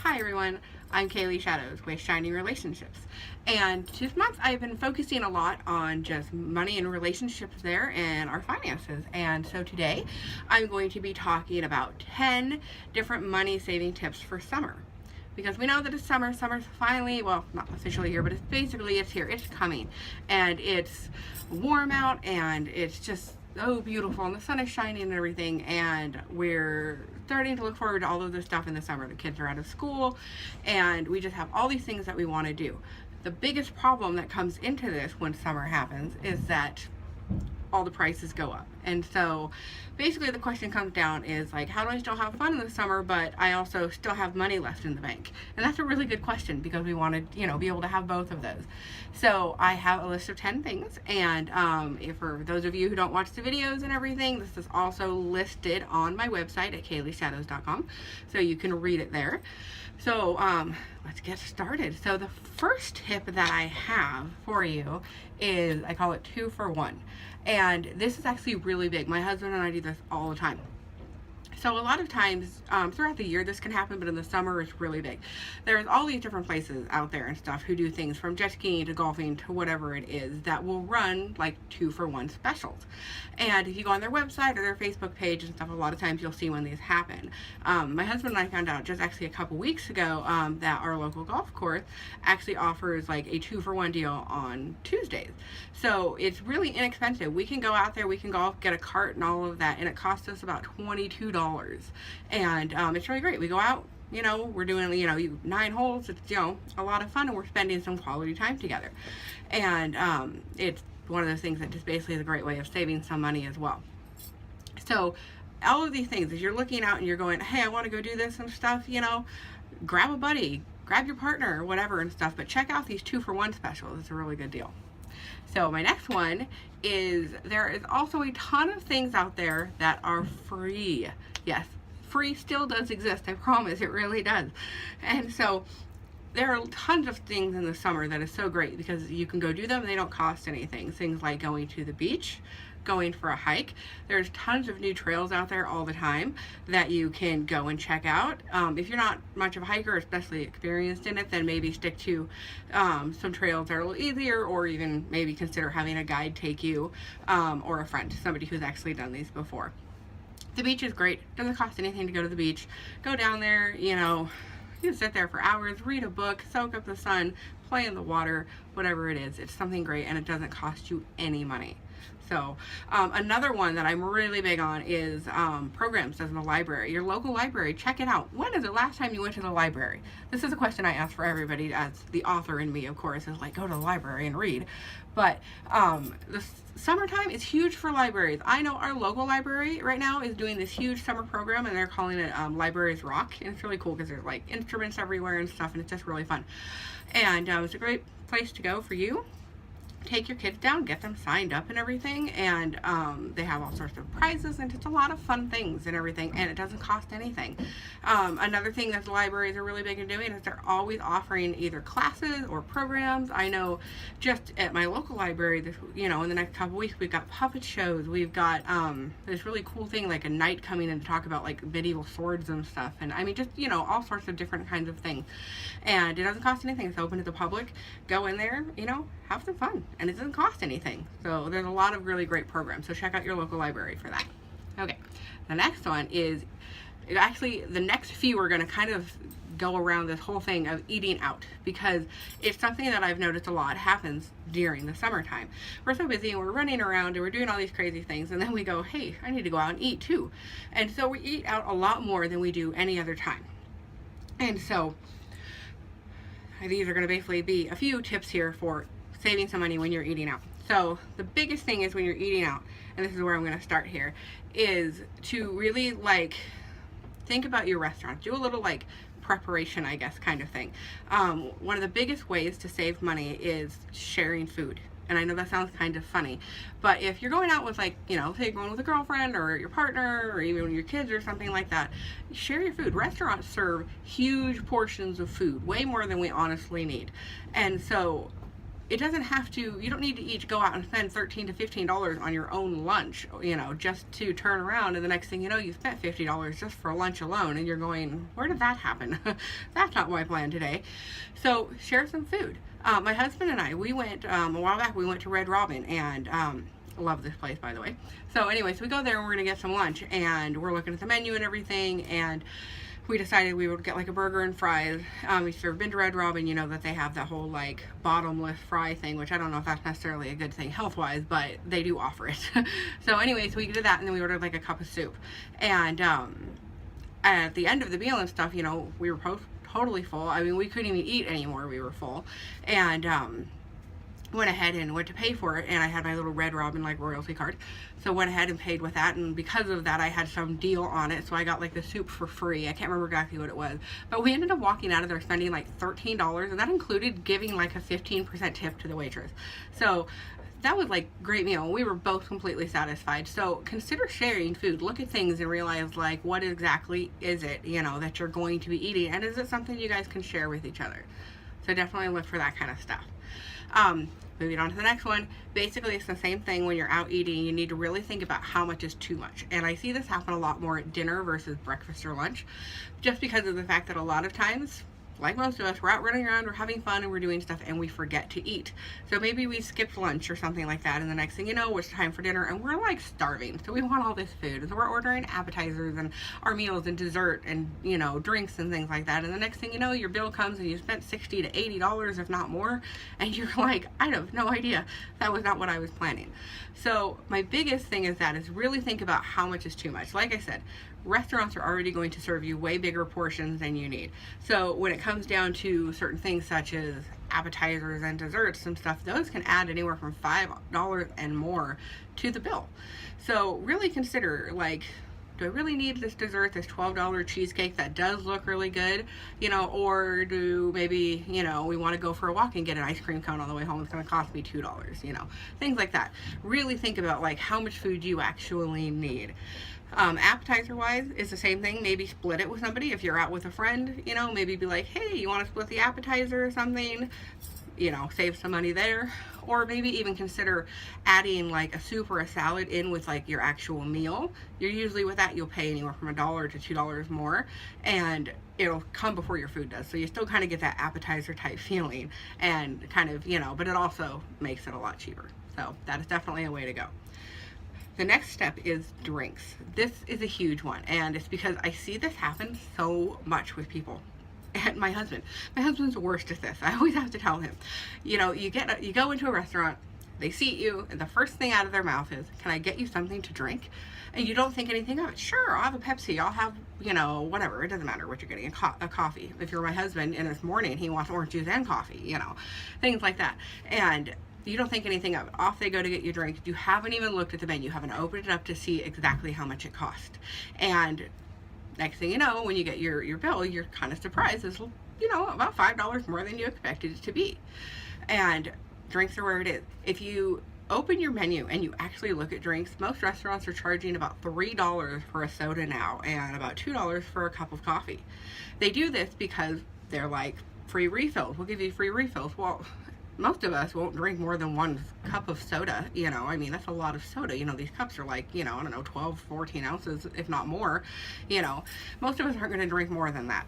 Hi everyone, I'm Kaylee Shadows with Shining Relationships, and this month I've been focusing a lot on just money and relationships there and our finances. And so today I'm going to be talking about 10 different money saving tips for summer. Because we know that it's summer. Summer's finally, well, not officially here, but it's here. It's coming, and it's warm out, and it's just so beautiful, and the sun is shining and everything, and we're starting to look forward to all of this stuff in the summer. The kids are out of school, and we just have all these things that we want to do. The biggest problem that comes into this when summer happens is that all the prices go up. And so basically the question comes down is like, how do I still have fun in the summer, but I also still have money left in the bank? And that's a really good question, because we want to, be able to have both of those. So I have a list of 10 things, and if for those of you who don't watch the videos and everything, this is also listed on my website at kayleeshadows.com, so you can read it there. So let's get started. So the first tip that I have for you is, I call it 2 for 1. And this is actually really big. My husband and I do this all the time. So a lot of times throughout the year this can happen, but in the summer it's really big. There's all these different places out there and stuff who do things from jet skiing to golfing to whatever it is that will run like 2 for 1 specials. And if you go on their website or their Facebook page and stuff, a lot of times you'll see when these happen. My husband and I found out just actually a couple weeks ago that our local golf course actually offers like a 2 for 1 deal on Tuesdays. So it's really inexpensive. We can go out there, we can golf, get a cart and all of that, and it costs us about $22. And it's really great. We go out, we're doing, 9 holes. It's, a lot of fun, and we're spending some quality time together. And it's one of those things that just basically is a great way of saving some money as well. So all of these things, as you're looking out and you're going, hey, I want to go do this and stuff, grab a buddy, grab your partner or whatever and stuff, but check out these 2 for 1 specials. It's a really good deal. So my next one is, there is also a ton of things out there that are free. Yes, free still does exist. I promise, it really does. And so there are tons of things in the summer that is so great because you can go do them and they don't cost anything. Things like going to the beach, going for a hike. There's tons of new trails out there all the time that you can go and check out. If you're not much of a hiker, especially experienced in it, then maybe stick to some trails that are a little easier, or even maybe consider having a guide take you, or a friend, somebody who's actually done these before. The beach is great. Doesn't cost anything to go to the beach. Go down there, you can sit there for hours, read a book, soak up the sun, play in the water, whatever it is. It's something great, and it doesn't cost you any money. So another one that I'm really big on is programs as in the library. Your local library, check it out. When is the last time you went to the library? This is a question I ask for everybody, as the author in me, of course, is like, go to the library and read. But the summertime is huge for libraries. I know our local library right now is doing this huge summer program, and they're calling it Libraries Rock. And it's really cool because there's like instruments everywhere and stuff, and it's just really fun. And it's a great place to go for you. Take your kids down, get them signed up and everything, and they have all sorts of prizes and just a lot of fun things and everything, and it doesn't cost anything. Another thing that the libraries are really big in doing is they're always offering either classes or programs. I know just at my local library, this, in the next couple weeks, we've got puppet shows. We've got this really cool thing like a knight coming in to talk about like medieval swords and stuff, and I mean just all sorts of different kinds of things. And it doesn't cost anything. It's open to the public. Go in there, have some fun. And it doesn't cost anything. So there's a lot of really great programs. So check out your local library for that. Okay, the next one is, actually the next few are going to kind of go around this whole thing of eating out, because it's something that I've noticed a lot happens during the summertime. We're so busy and we're running around and we're doing all these crazy things, and then we go, hey, I need to go out and eat too. And so we eat out a lot more than we do any other time. And so these are going to basically be a few tips here for saving some money when you're eating out. So the biggest thing is when you're eating out, and this is where I'm going to start here, is to really think about your restaurant. Do a little preparation, I guess, kind of thing. One of the biggest ways to save money is sharing food. And I know that sounds kind of funny, but if you're going out with say you're going with a girlfriend or your partner or even your kids or something like that, share your food. Restaurants serve huge portions of food, way more than we honestly need. And so it doesn't have to, you don't need to each go out and spend $13 to $15 on your own lunch, just to turn around and the next thing you know, you spent $50 just for lunch alone, and you're going, where did that happen? That's not my plan today. So share some food. My husband and I, we went, a while back, we went to Red Robin, and love this place, by the way. So anyways, we go there and we're going to get some lunch, and we're looking at the menu and everything, and we decided we would get like a burger and fries. If you've been to Red Robin, you know that they have that whole like bottomless fry thing, which I don't know if that's necessarily a good thing health-wise, but they do offer it. So anyways, we did that, and then we ordered like a cup of soup. And at the end of the meal and stuff, we were totally full. I mean, we couldn't even eat anymore. We were full. And went ahead and went to pay for it, and I had my little Red Robin like royalty card, so went ahead and paid with that, and because of that I had some deal on it, so I got like the soup for free. I can't remember exactly what it was, but we ended up walking out of there spending like $13, and that included giving like a 15% tip to the waitress. So that was like great meal. We were both completely satisfied. So consider sharing food. Look at things and realize like what exactly is it that you're going to be eating, and is it something you guys can share with each other? So definitely look for that kind of stuff. Moving on to the next one. Basically, it's the same thing when you're out eating. You need to really think about how much is too much. And I see this happen a lot more at dinner versus breakfast or lunch, just because of the fact that a lot of times, like most of us, we're out running around, we're having fun, and we're doing stuff, and we forget to eat. So maybe we skipped lunch or something like that, and the next thing you know, it's time for dinner, and we're like starving. So we want all this food. So we're ordering appetizers and our meals and dessert and, drinks and things like that. And the next thing you know, your bill comes and you spent $60 to $80, if not more, and you're like, I have no idea. That was not what I was planning. So my biggest thing is really think about how much is too much. Like I said, restaurants are already going to serve you way bigger portions than you need. So when it comes down to certain things such as appetizers and desserts and stuff, those can add anywhere from $5 and more to the bill. So really consider, like, do I really need this dessert, this $12 cheesecake that does look really good, or do maybe, we want to go for a walk and get an ice cream cone on the way home. It's going to cost me $2, things like that. Really think about like how much food you actually need. Appetizer wise is the same thing. Maybe split it with somebody. If you're out with a friend, maybe be like, hey, you want to split the appetizer or something, save some money there. Or maybe even consider adding like a soup or a salad in with like your actual meal. You're usually with that, you'll pay anywhere from $1 to $2 more, and it'll come before your food does. So you still kind of get that appetizer type feeling, and kind of, but it also makes it a lot cheaper. So that is definitely a way to go. The next step is drinks. This is a huge one, and it's because I see this happen so much with people. And my husband's the worst at this. I always have to tell him, you go into a restaurant, they seat you, and the first thing out of their mouth is, can I get you something to drink? And you don't think anything of it. Sure, I'll have a Pepsi, I'll have, whatever. It doesn't matter what you're getting, a coffee. If you're my husband and it's morning, he wants orange juice and coffee, things like that. And you don't think anything of it. Off they go to get you drinks. You haven't even looked at the menu. You haven't opened it up to see exactly how much it cost. And next thing you know, when you get your bill, you're kind of surprised. It's, about $5 more than you expected it to be. And drinks are where it is. If you open your menu and you actually look at drinks, most restaurants are charging about $3 for a soda now, and about $2 for a cup of coffee. They do this because they're like, free refills. We'll give you free refills. Well, most of us won't drink more than one cup of soda, that's a lot of soda. These cups are like, 12, 14 ounces, if not more, most of us aren't going to drink more than that.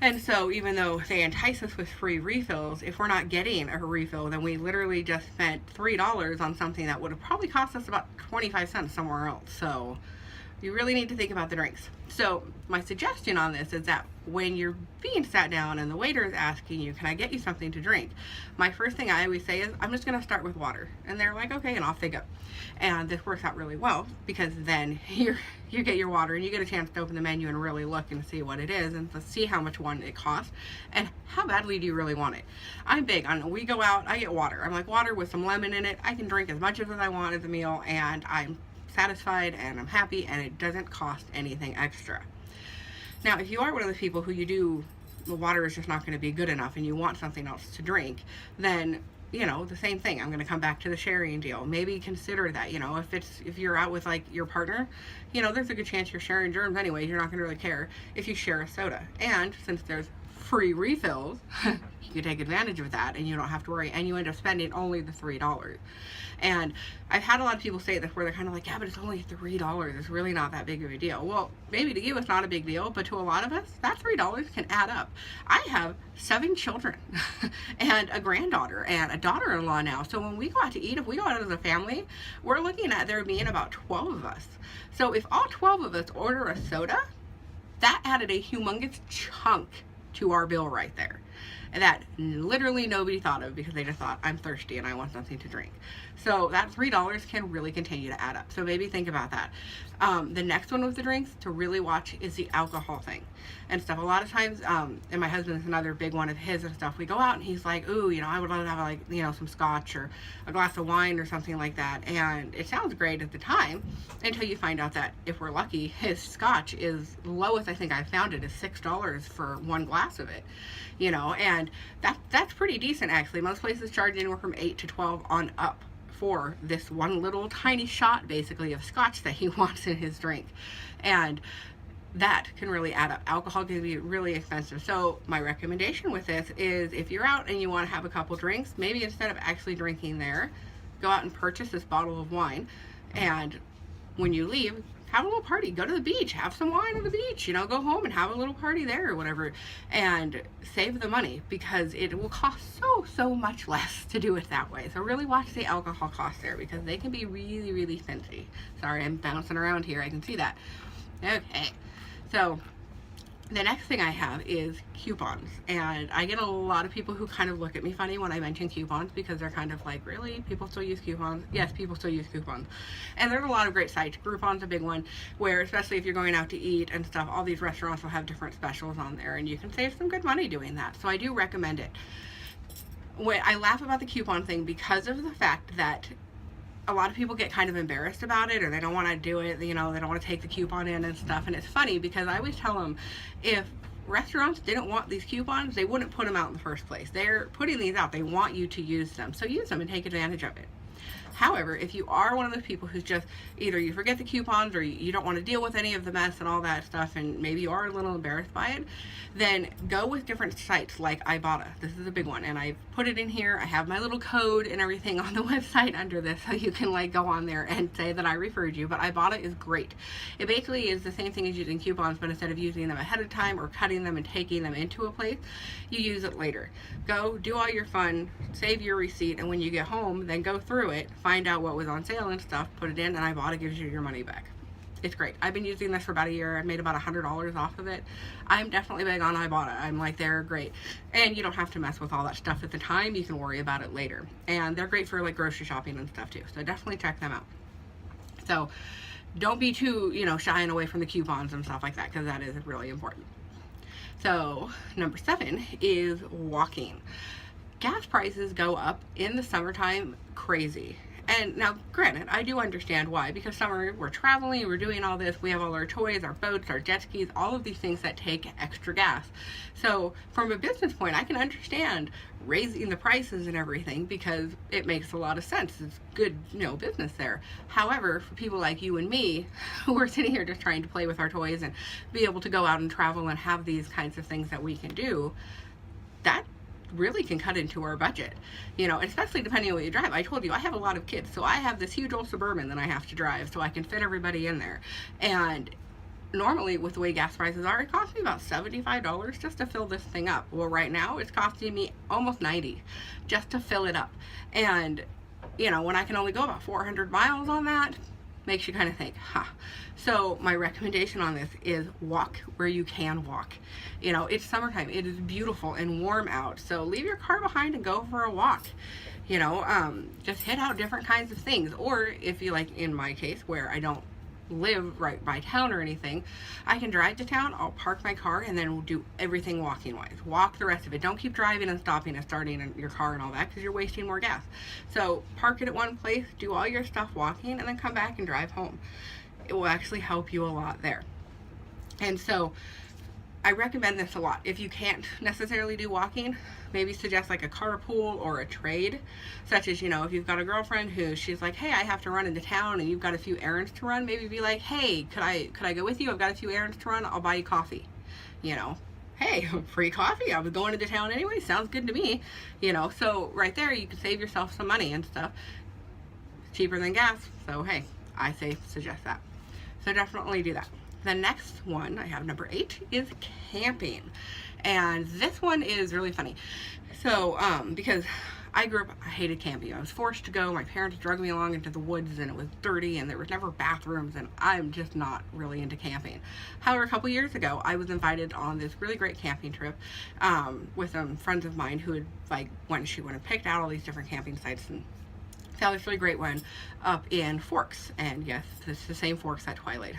And so even though they entice us with free refills, if we're not getting a refill, then we literally just spent $3 on something that would have probably cost us about 25 cents somewhere else. So you really need to think about the drinks. So my suggestion on this is that when you're being sat down and the waiter is asking you, can I get you something to drink? My first thing I always say is, I'm just going to start with water. And they're like, okay, and off they go. And this works out really well, because then you get your water and you get a chance to open the menu and really look and see what it is and to see how much one it costs and how badly do you really want it. I'm big on, we go out, I get water. I'm like, water with some lemon in it. I can drink as much as I want as a meal, and I'm satisfied and I'm happy, and it doesn't cost anything extra. Now, if you are one of those people who the water is just not going to be good enough and you want something else to drink, then the same thing. I'm going to come back to the sharing deal. Maybe consider that, if you're out with like your partner, there's a good chance you're sharing germs anyway. You're not going to really care if you share a soda. And since there's free refills, you can take advantage of that and you don't have to worry, and you end up spending only the $3. And I've had a lot of people say this where they're kind of like, yeah, but it's only $3. It's really not that big of a deal. Well, maybe to you it's not a big deal, but to a lot of us, that $3 can add up. I have 7 children and a granddaughter and a daughter-in-law now. So when we go out to eat, if we go out as a family, we're looking at there being about 12 of us. So if all 12 of us order a soda, that added a humongous chunk to our bill right there. And that literally nobody thought of because they just thought, I'm thirsty and I want something to drink. So that $3 can really continue to add up. So maybe think about that. The next one with the drinks to really watch is the alcohol thing and stuff. A lot of times, and my husband's another big one of his and stuff, we go out and he's like, ooh, I would love to have like, some scotch or a glass of wine or something like that. And it sounds great at the time until you find out that if we're lucky, his scotch is lowest I think I found it is $6 for one glass of it. And that's pretty decent actually. Most places charge anywhere from 8 to 12 on up for this one little tiny shot basically of scotch that he wants in his drink. And that can really add up. Alcohol can be really expensive. So my recommendation with this is if you're out and you want to have a couple drinks, maybe instead of actually drinking there, go out and purchase this bottle of wine, and when you leave, have a little party. Go to the beach, have some wine on the beach, go home and have a little party there or whatever, and save the money because it will cost so much less to do it that way. So really watch the alcohol costs there because they can be really, really fancy. Sorry, I'm bouncing around here. I can see that. Okay, so the next thing I have is coupons, and I get a lot of people who kind of look at me funny when I mention coupons because they're kind of like, really? People still use coupons? Yes, people still use coupons. And there's a lot of great sites. Groupon's a big one where, especially if you're going out to eat and stuff, all these restaurants will have different specials on there and you can save some good money doing that. So I do recommend it. I laugh about the coupon thing because of the fact that a lot of people get kind of embarrassed about it, or they don't want to do it, they don't want to take the coupon in and stuff. And it's funny because I always tell them, if restaurants didn't want these coupons, they wouldn't put them out in the first place. They're putting these out. They want you to use them. So use them and take advantage of it. However, if you are one of those people who's just either you forget the coupons or you don't want to deal with any of the mess and all that stuff, and maybe you are a little embarrassed by it, then go with different sites like Ibotta. This is a big one, and I've put it in here. I have my little code and everything on the website under this, so you can go on there and say that I referred you. But Ibotta is great. It basically is the same thing as using coupons, but instead of using them ahead of time or cutting them and taking them into a place, you use it later. Go do all your fun, save your receipt, and when you get home, then go through it, find out what was on sale and stuff, put it in, and Ibotta gives you your money back. It's great. I've been using this for about a year. I've made about $100 off of it. I'm definitely big on Ibotta. I'm like, they're great. And you don't have to mess with all that stuff at the time. You can worry about it later. And they're great for grocery shopping and stuff too. So definitely check them out. So don't be too, shying away from the coupons and stuff like that, because that is really important. So number 7 is walking. Gas prices go up in the summertime crazy. And now, granted, I do understand why, because summer, we're traveling, we're doing all this, we have all our toys, our boats, our jet skis, all of these things that take extra gas. So from a business point, I can understand raising the prices and everything because it makes a lot of sense. It's good, business there. However, for people like you and me, who are sitting here just trying to play with our toys and be able to go out and travel and have these kinds of things that we can do, that really can cut into our budget, especially depending on what you drive. I told you I have a lot of kids, so I have this huge old Suburban that I have to drive so I can fit everybody in there. And normally with the way gas prices are, it costs me about $75 just to fill this thing up. Well, right now it's costing me almost $90 just to fill it up. And when I can only go about 400 miles on that, makes you kind of think, So my recommendation on this is walk where you can walk. It's summertime. It is beautiful and warm out. So leave your car behind and go for a walk. Just hit out different kinds of things. Or if you like, in my case, where I don't live right by town or anything, I can drive to town, I'll park my car, and then we'll do everything walking wise. Walk the rest of it. Don't keep driving and stopping and starting in your car and all that because you're wasting more gas. So park it at one place, do all your stuff walking, and then come back and drive home. It will actually help you a lot there. And so I recommend this a lot. If you can't necessarily do walking, maybe suggest like a carpool or a trade, such as, if you've got a girlfriend who she's like, hey, I have to run into town and you've got a few errands to run, maybe be like, hey, could I go with you? I've got a few errands to run. I'll buy you coffee. hey, free coffee. I was going into town anyway. Sounds good to me. So right there, you can save yourself some money and stuff. Cheaper than gas. So, hey, I suggest that. So definitely do that. The next one I have, number 8, is camping. And this one is really funny. So, because I grew up, I hated camping. I was forced to go. My parents drug me along into the woods, and it was dirty, and there was never bathrooms, and I'm just not really into camping. However, a couple years ago, I was invited on this really great camping trip with some friends of mine who had went and picked out all these different camping sites and found this really great one up in Forks. And yes, it's the same Forks that Twilight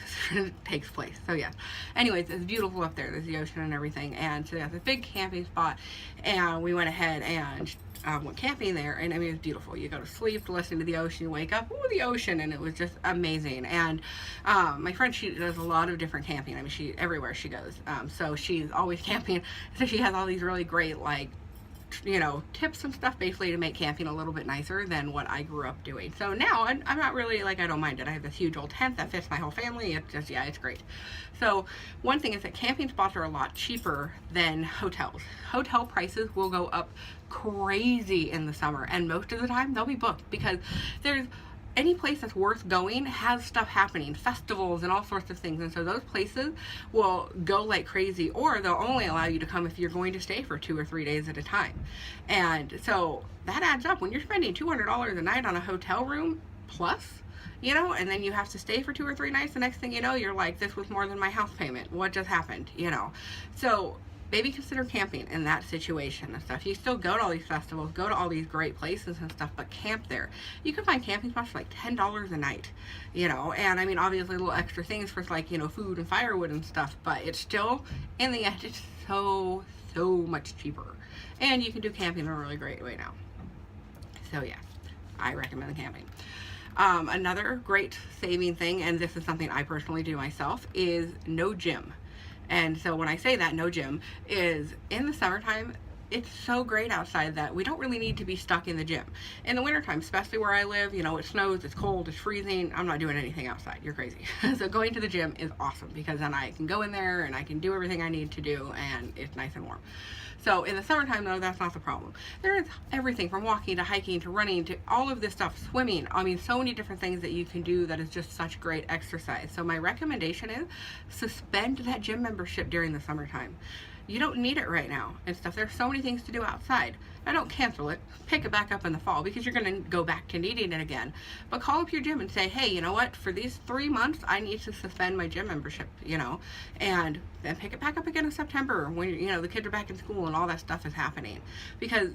takes place. So yeah. Anyways, it's beautiful up there. There's the ocean and everything. And so that's a big camping spot. And we went ahead and went camping there, and I mean, it was beautiful. You go to sleep to listen to the ocean, you wake up, ooh, the ocean, and it was just amazing. And my friend, she does a lot of different camping. I mean, everywhere she goes. So she's always camping. So she has all these really great, tips and stuff basically to make camping a little bit nicer than what I grew up doing. So now I'm not really I don't mind it. I have this huge old tent that fits my whole family. It's just, yeah, it's great. So one thing is that camping spots are a lot cheaper than hotels. Hotel prices will go up crazy in the summer, and most of the time they'll be booked because there's any place that's worth going has stuff happening, festivals and all sorts of things, and so those places will go like crazy, or they'll only allow you to come if you're going to stay for 2 or 3 days at a time. And so that adds up when you're spending $200 a night on a hotel room plus, and then you have to stay for 2 or 3 nights. The next thing you know, you're like, this was more than my house payment. What just happened? So maybe consider camping in that situation and stuff. You still go to all these festivals, go to all these great places and stuff, but camp there. You can find camping spots for $10 a night, and I mean, obviously little extra things for food and firewood and stuff, but it's still, in the end, it's so much cheaper. And you can do camping in a really great way now. So yeah, I recommend the camping. Another great saving thing, and this is something I personally do myself, is no gym. And so when I say that, no gym, is in the summertime, it's so great outside that we don't really need to be stuck in the gym. In the wintertime, especially where I live, it snows, it's cold, it's freezing, I'm not doing anything outside. You're crazy. So going to the gym is awesome because then I can go in there and I can do everything I need to do, and it's nice and warm. So in the summertime, though, that's not the problem. There is everything from walking to hiking to running to all of this stuff, swimming. I mean, so many different things that you can do that is just such great exercise. So my recommendation is suspend that gym membership during the summertime. You don't need it right now and stuff. There's so many things to do outside. Now don't cancel it. Pick it back up in the fall because you're going to go back to needing it again. But call up your gym and say, hey, you know what? For these 3 months, I need to suspend my gym membership, and then pick it back up again in September when, the kids are back in school and all that stuff is happening. Because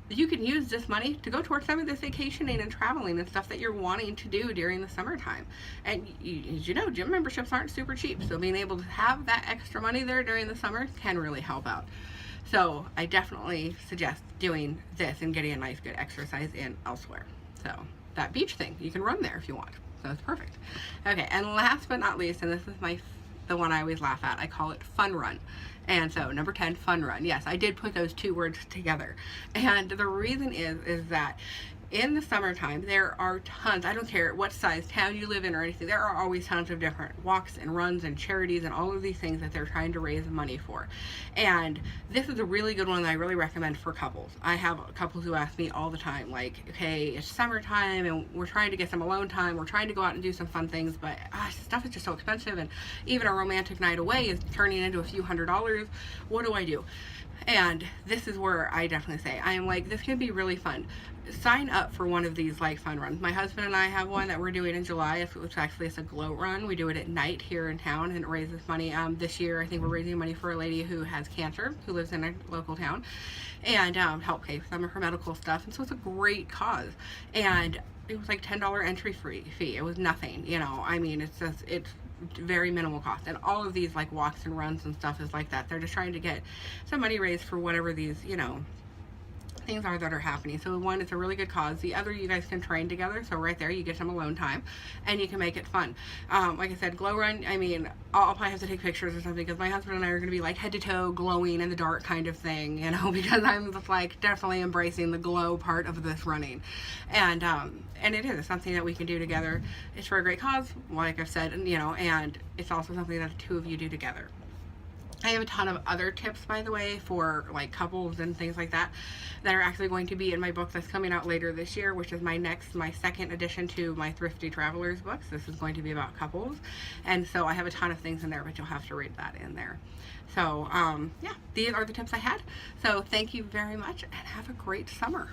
you can use this money to go towards some of this vacationing and traveling and stuff that you're wanting to do during the summertime. And as you know, gym memberships aren't super cheap, so being able to have that extra money there during the summer can really help out. So I definitely suggest doing this and getting a nice good exercise in elsewhere. So that beach thing, you can run there if you want. So it's perfect. Okay, and last but not least, and this is the one I always laugh at, I call it fun run. And so number 10, fun run. Yes, I did put those 2 words together. And the reason is that in the summertime, there are tons, I don't care what size town you live in or anything, there are always tons of different walks and runs and charities and all of these things that they're trying to raise money for. And this is a really good one that I really recommend for couples. I have couples who ask me all the time, okay, it's summertime and we're trying to get some alone time, we're trying to go out and do some fun things, but stuff is just so expensive, and even a romantic night away is turning into a few $100s. What do I do? And this is where I definitely say, I am this can be really fun. Sign up for one of these fun runs. My husband and I have one that we're doing in July. It's a glow run. We do it at night here in town, and it raises money. This year, I think we're raising money for a lady who has cancer, who lives in a local town, and help pay for some of her medical stuff. And so it's a great cause. And it was $10 entry fee. It was nothing, I mean, it's very minimal cost, and all of these walks and runs and stuff is like that. They're just trying to get some money raised for whatever these things are that are happening. So one, it's a really good cause. The other, you guys can train together, so right there you get some alone time and you can make it fun. Like I said, glow run, I mean, I'll probably have to take pictures or something because my husband and I are going to be head to toe glowing in the dark kind of thing, because I'm just definitely embracing the glow part of this running. And it is something that we can do together. It's for a great cause, like I've said, and it's also something that the 2 of you do together. I have a ton of other tips, by the way, for like couples and things like that are actually going to be in my book that's coming out later this year, which is my second addition to my Thrifty Travelers books. This is going to be about couples, and so I have a ton of things in there, but you'll have to read that in there. So yeah, these are the tips I had. So thank you very much, and have a great summer.